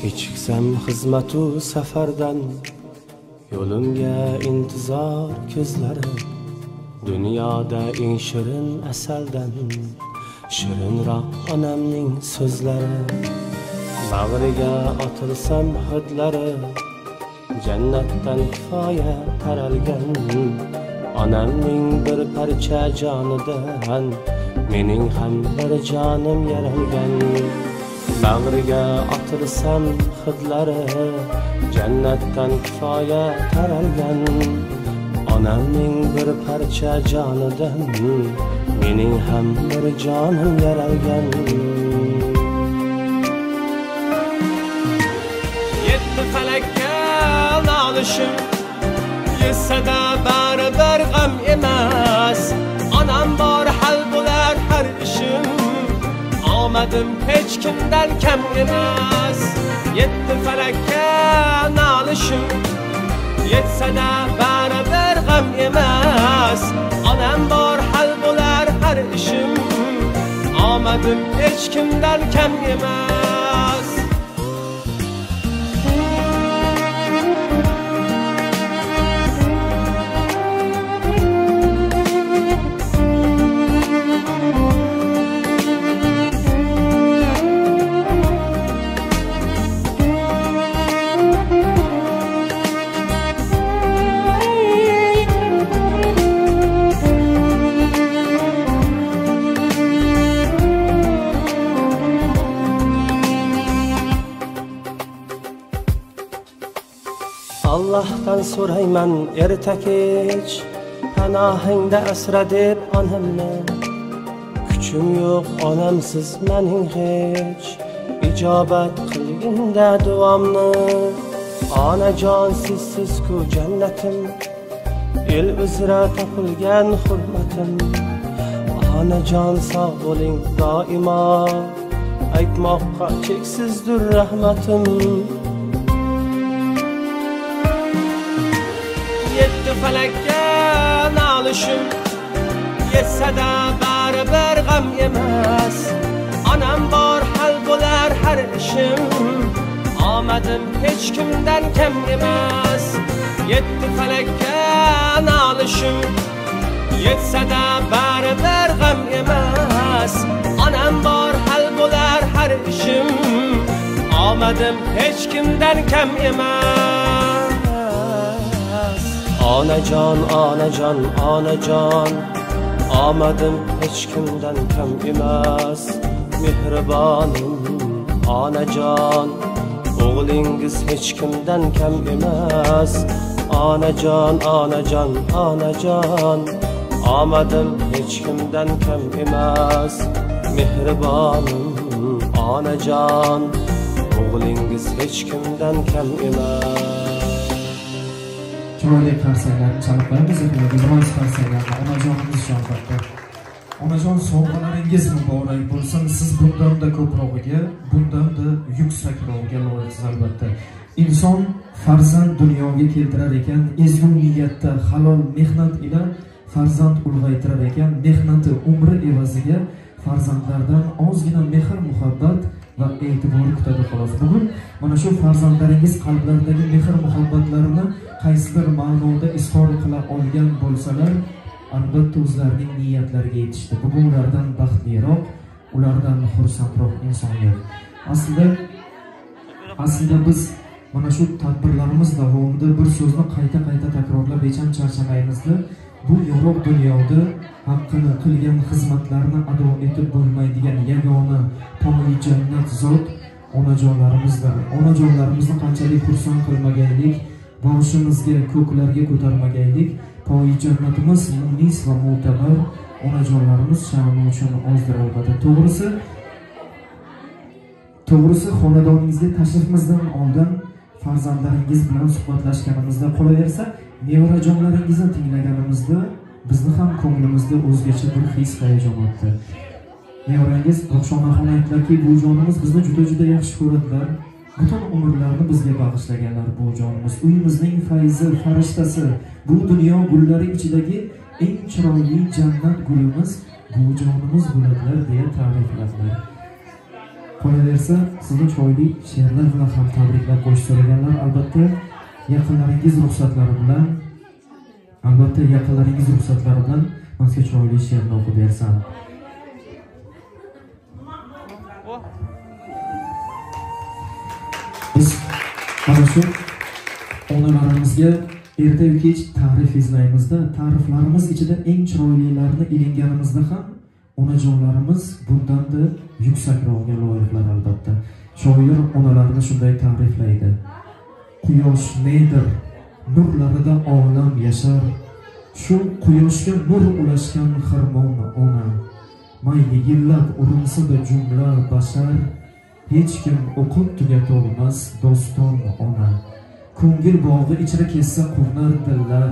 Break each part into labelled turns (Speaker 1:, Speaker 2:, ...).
Speaker 1: Kechiksam xizmatu safardan, yo'limga intizor ko'zlari. Dunyoda eng shirin asaldan, shirinroq onamning so'zlari. Bag'riga otilsam hidlari, jannatdan kifoya taralgan. Onamning bir parcha jonidan, mening ham bir jonim yaralgan. Bag'riga otilsam hidlari, jannatdan kifoya taralgan. Onamning bir parcha jonidan, mening ham bir jonim yaralgan. Yetti falakka nolishim, yetsada baribir g'am emas. Onam bor hal bo'lar har ishim, omadim hech kimdan kam emas. Yetti falakka nolishim, yetsada baribir g'am emas. Onam bor hal bo'lar har ishim, omadim hech kimdan kam emas. Allah'tan so'rayman erta kech, panohingda asra deb onamni. Kuchim yo'q onamsiz mening hech, ijobat qilginda duomni. Onajon sizsiz-ku jannatim, el uzra topilgan hurmatim. Onajon sog' bo'ling doimo, aytmoqqa cheksizdir rahmatim. Yetti falakka nolishim, yetsada baribir g'am emas. Onam bor hal bo'lar har ishim, omadim hech kimdan kam emas. Yetti falakka nolishim, yetsada baribir g'am emas. Onam bor hal bo'lar har ishim, omadim hech kimdan kam emas. Onajon, onajon, onajon, omadim hech kimdan kam emas. Mehribonim onajon, o'g'lingiz hech kimdan kam emas. Onajon, onajon, onajon, omadim hech kimdan kam emas. Mehribonim onajon, o'g'lingiz hech kimdan kam emas.
Speaker 2: Chiroyli qarsaklarni chalib qo'yamiz. Iltimos qarsaklarni onajonimiz shofirda. Onajon, sovg'alaringiz muborak bo'lsin. Siz bundan-da ko'prog'iga, bundan-da yuksakroqga loyiqsiz albatta. Inson farzand dunyoga keltirar ekan, ezgu niyatda halol mehnat ila farzand ulg'aytirar ekan. Mehnati umri evaziga farzandlardan ozgina mehr, muhabbat va e'tibor kutadi xolos. Bugun mana shu farzandlaringiz qalblaridagi mehr, muhabbatlarini qaysidir ma'noda izhor qila olgan bo'lsalar, albatta o'zlarining niyatlariga yetishdi. Bugun ulardan baxtliroq, ulardan xursandroq inson yo'q. Aslida biz mana shu tadbirlarimiz davomida bir so'zni qayta takrorlab hecham charchamaymizda. Bu yorug' dunyoda haqqini qilgan xizmatlarni ado etib bo'lmaydigan yagona to'yi jannat zot onajonlarimizdir. Onajonlarimizni qanchalik xursand qilmagaylik, boshimizga ko'klarga ko'tarmagaylik, to'yi jannatimiz munis va mo'tabar onajonlarimiz sha'ni uchun ozdir albatta. To'g'risi xonadoningizga tashrifimizdan oldin farzandlaringiz bilan suhbatlashganimizda, qolaversa nevarajonlaringizni tinglaganimizda bizni ham ko'nglimizda o'zgacha bir his hayajon o'tdi. Nevarangiz Ruxshonaxon aytdilarki, bu jonimiz bizni juda yaxshi ko'radilar. Butun umrlarini bizga bag'ishlaganlar bu jonimiz. Uyimizning fayzi, farishtasi, bu dunyo gullari ichidagi eng chiroyli jannat gulimiz bu jonimiz bo'ladilar deya ta'rifladilar. Qolaversa, sizni choyli she'rlar bilan ham tabriklab qo'yish so'raganlar, albatta yaqinlaringiz ruxsatlari bilan mazkur choyli she'rni o'qib bersam. Biz mana shu onalarimizga erta-yu kech ta'rif izlaymizda, ta'riflarimiz ichida eng chiroylilarini ilinganimizda ham onajonlarimiz bundan-da yuksakroqga loyiqlar albatta. Shoir onalarini shunday ta'riflaydi. Quyosh nedir? Nurlarida olam yashar. Shu quyoshga nur ulashgan xirmon ona. Mayli yillab urinsa-da jumla bashar, hech kim o'qib tugatolmas doston ona. Ko'ngil bog'i ichra kessa quvnar dillar,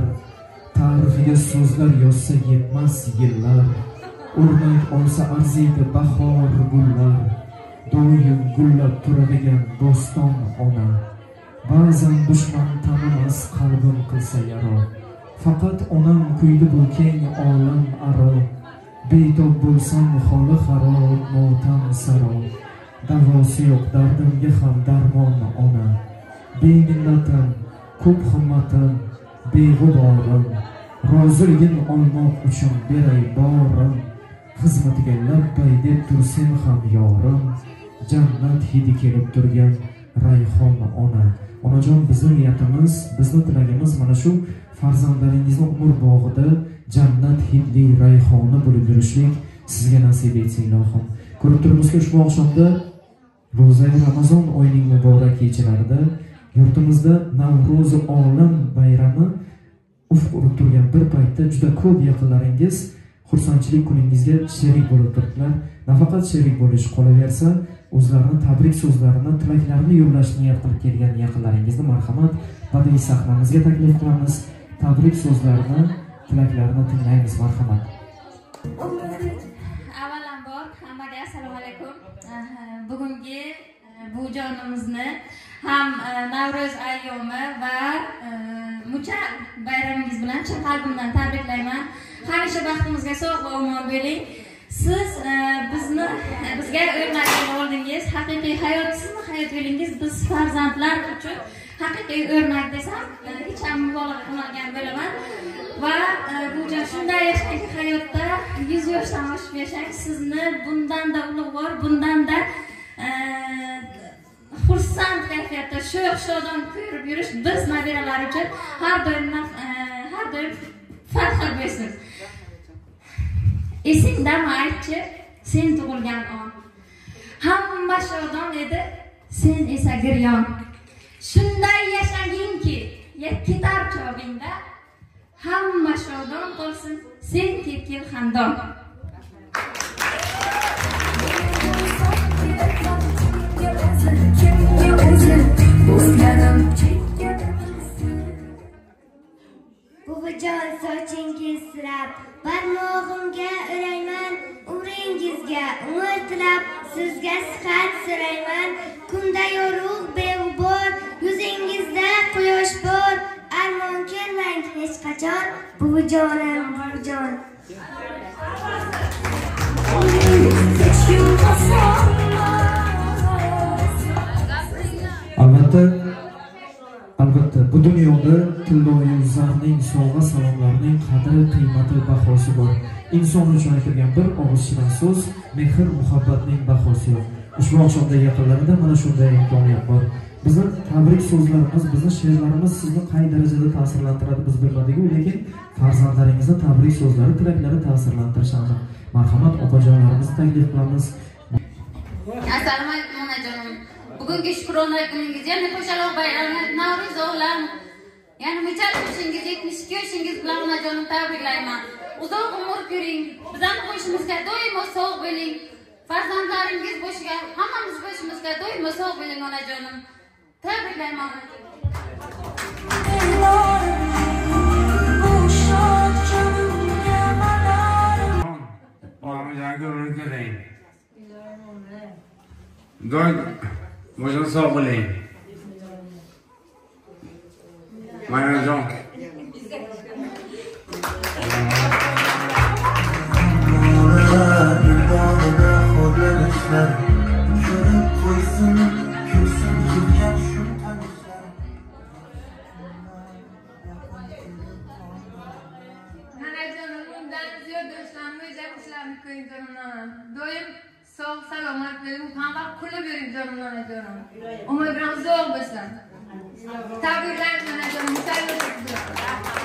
Speaker 2: tarixiga so'zlar yozsa yetmas yillar. O'rnak olsa arziydi bahor gullar, doim gullab turadigan doston ona. Ba'zan dushman tanimas qalbim qilsa yaro, faqat onam kuydi bu keng olam aro. Betob bo'lsam holi xarob motam saro, davosi yo'q dardimga ham darmon ona. Bemillatim, ko'p himmatim, beg'uborim, roziligin olmoq uchun beray borim. Xizmatiga labbay deb tursin ham yorim, jannat hidi kelib turgan rayhon ona. Onajon, bizning niyatimiz, bizning tilagimiz mana shu farzandlaringizni umr bog'ida jannat hidli rayhoni bo'lib yurishlik sizga nasib etsin ilohim. Ko'rib turibmizki, ushbu oqshomda ro'za Ramazon oyining muborak kechalarida yurtimizda Navro'zi olam bayrami ufq urib turgan bir paytda juda ko'p yaqinlaringiz xursandchilik kuningizga sherik bo'lib turibdilar. Nafaqat sherik bo'lish, qolaversa o'zlarini tabrik so'zlarini, tilaklarini yo'llashni niyat qilib kelgan yaqinlaringizni marhamat badiiy sahnamizga taklif qilamiz. Tabrik so'zlarini, tilaklarini tinglaymiz, marhamat.
Speaker 3: Avvalambor hammaga assalomu alaykum. Bugungi bu jonimizni ham Navro'z ayyomi va muchal bayramingiz bilan chin qalbimdan tabriklayman. Hamisha baxtimizga sog' va omon bo'ling. Siz bizga o'rnak bo'ldingiz. Haqiqiy hayot sizni hayot yo'lingiz biz farzandlar uchun haqiqiy o'rnak desam hech ham mubolag'a qilmagan bo'laman. Va bu shunday yashayki hayotda 100 yoshdan oshib yashang, sizni bundan-da ulug'vor, bundan-da xursand kayfiyatda sho'x-shodon ko'rib yurish biz nabiralar uchun har doim faxr bo'lsin. Esingdami aytchi, sen tug'ilgan on. Hamma shodon edi, sen esa giryon. Shunday yashaginki, ketar chog'ingda hamma shodon bo'lsin, sen ketgil xandon.
Speaker 4: Buvijon sochingiz sirab, barmog'imga urayman, umringizga umr tilab, sizga sihat so'rayman. Kunda yorug' beg'ubor, yuzingizda quyosh bor, armon kelmang hech qachon, buvijonim buvijon.
Speaker 2: Albatta bu dunyoda tilloyu zarning, sovg'a salomlarning qadri, qiymati, bahosi bor. Inson uchun aytilgan bir og'iz shirin so'z, mehr, muhabbatning bahosi yo'q. Ushbu oqshomda yaqinlarida mana shunday imkoniyat bor. Bizning tabrik so'zlarimiz, bizning she'rlarimiz sizni qay darajada ta'sirlantiradi biz bilmadik-ku, lekin farzandlaringizning tabrik so'zlari, tilaklari ta'sirlantirishadi. Marhamat opajonlarimizni taklif qilamiz.
Speaker 3: Assalomu alaykum onajonim. Bugungi shukrona kuningiz, yana qo'shaloq bayrami, Navro'z olam. Yana muchal yoshingiz, 72 yoshingiz bilan onajonim tabriklayman. Uzoq umr ko'ring. Bizning qo'shimizga doimo sog' bo'ling. Farzandlaringiz boshiga, hammamiz boshimizga doimo sog' bo'ling onajonim. Tabriklayman.
Speaker 5: Doy, boşun sağ olayım. Maynajon.
Speaker 6: Allah'ın koyun canımdan. Doyum sağ selamet verin. Kanka kulüp verin canımdan canım. Ama biraz zor olmasın. Tabii ben canım. Müsaade edin.